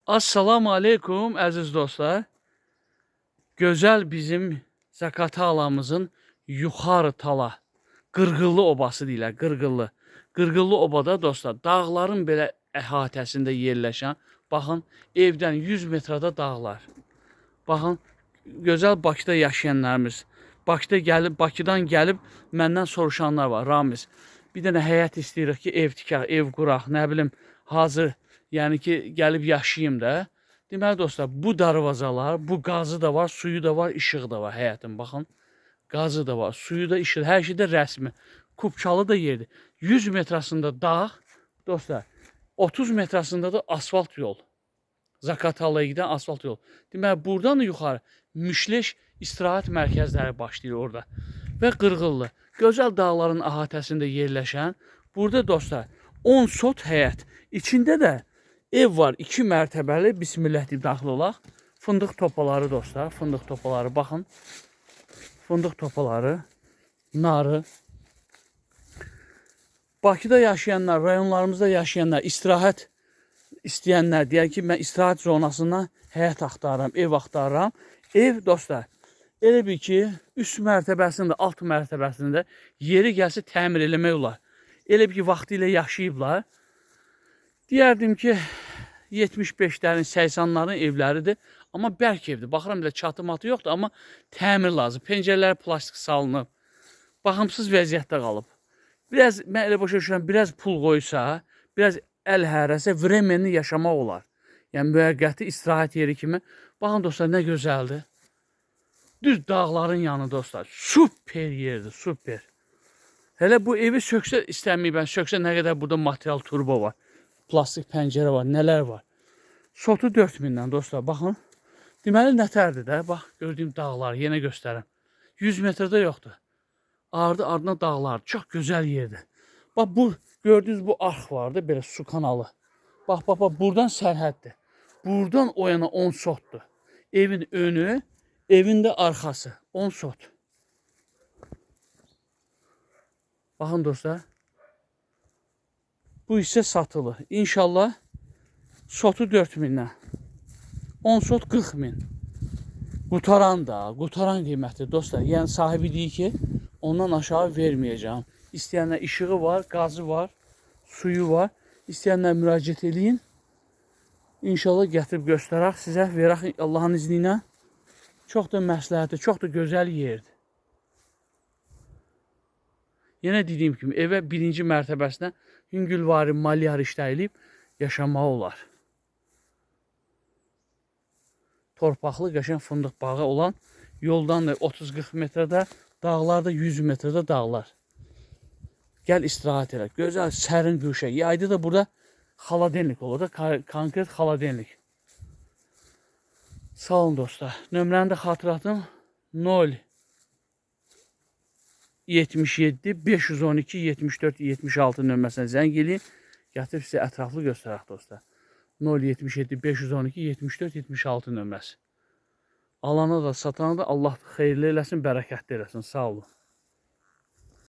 Assalamu aleykum əziz dostlar. Gözəl bizim Zaqatalamızın yuxarı tala, Qırğıllı obası deyirlər, Qırğıllı. Qırğıllı obada dostlar, dağların belə əhatəsində yerləşən, baxın, evdən 100 metrdə dağlar. Baxın, gözəl Bakıda yaşayanlarımız, Bakıdan gəlib məndən soruşanlar var, Ramiz. Bir dənə həyət istəyirik ki, ev tikək, ev quraq, nə bilim, hazır, yəni ki, gəlib yaşayayım da. Deməli dostlar, bu darvazalar, bu qazı da var, suyu da var, işığı da var həyətin, baxın. Qazı da var, suyu da, işığı, hər şey də rəsmi. Kubçalı da yerdir. 100 metrasında dağ, dostlar, 30 metrasında da asfalt yol. Zaqatalaya gedən asfalt yol. Deməli, buradan da yuxarı Müşleş istirahət mərkəzləri başlayır orada. Və Qırğıllı, gözəl dağların əhatəsində yerləşən, burada dostlar, 10 sot həyət. İçində də ev var, 2 mərtəbəli, bismillah deyib daxil olaq. Fındıq topaları dostlar, fındıq topaları, baxın. Fındıq topaları, narı. Bakıda yaşayanlar, rayonlarımızda yaşayanlar, istirahət istəyənlər, deyək ki, mən istirahət zonasından həyət axtarıram, ev axtarıram. Ev dostlar, elə bir ki, üst mərtəbəsində, alt mərtəbəsində yeri gəlsə təmir eləmək olar. Elə bir ki, vaxtı ilə yaşayıblar. Deyərdim ki, 75'lerin, 80'ların evləridir. Amma bərk evdir. Baxıram belə çatı matı yoxdur, amma təmir lazım. Pəncərələr plastik salınıb. Baxımsız vəziyyətdə qalıb. Biraz, mən elə başa düşürəm, biraz pul qoysa, biraz əl hərəsə, vremenli yaşamaq olar. Yəni, müvəqqəti istirahət yeri kimi. Baxın dostlar, nə gözəldir. Düz dağların yanı dostlar. Süper yerdir, süper. Hələ bu evi söksə istəməyib, ben söksə nə qədər burada material turbo var. Plastik pəncərə var, nələr var. Sotu 4000'dən dostlar, baxın. Deməli, nətərdir də, bax, gördüyüm dağlar, yenə göstərim. 100 metrdə yoxdur. Ardına dağlar, çox gözəl yerdir. Bax, bu, gördüyünüz bu arx vardı, belə su kanalı. Bax, buradan sərhəddir. Buradan o yana 10 sotdur. Evin önü, evin də arxası, 10 sot. Baxın dostlar. Bu hissə satılır. İnşallah sotu 4000'dən. 10 sot 40.000. Qutaran qiymətdir dostlar. Yəni sahibi deyir ki, ondan aşağı verməyəcəm. İstəyənlər işığı var, qazı var, suyu var. İstəyənlər müraciət eləyin. İnşallah gətirib göstərək sizə, verək Allahın izni ilə. Çox da məsləhətli, çox da gözəl yerdir. Yenə dediyim kimi, evə birinci mərtəbəsinə hüngülvari malyar işləyilib yaşamaq olar. Torpaqlı, qəşəng fındıq bağı olan yoldan da 30-40 metrdə, dağlarda 100 metrdə dağlar. Gəl istirahət elə. Gözəl, sərin güşə. Yayda da burada xaladenlik olur da, konkret xaladenlik. Sağ olun dostlar. Nömrəni də xatırlatım. 077 512 74 76 nömrəsinə zəng eləyin. Gətirib sizə ətraflı göstərək dostlar. 077 512 74 76 nömrəsi. Alana da satana da Allah xeyirli eləsin, bərəkətli eləsin. Sağ olun.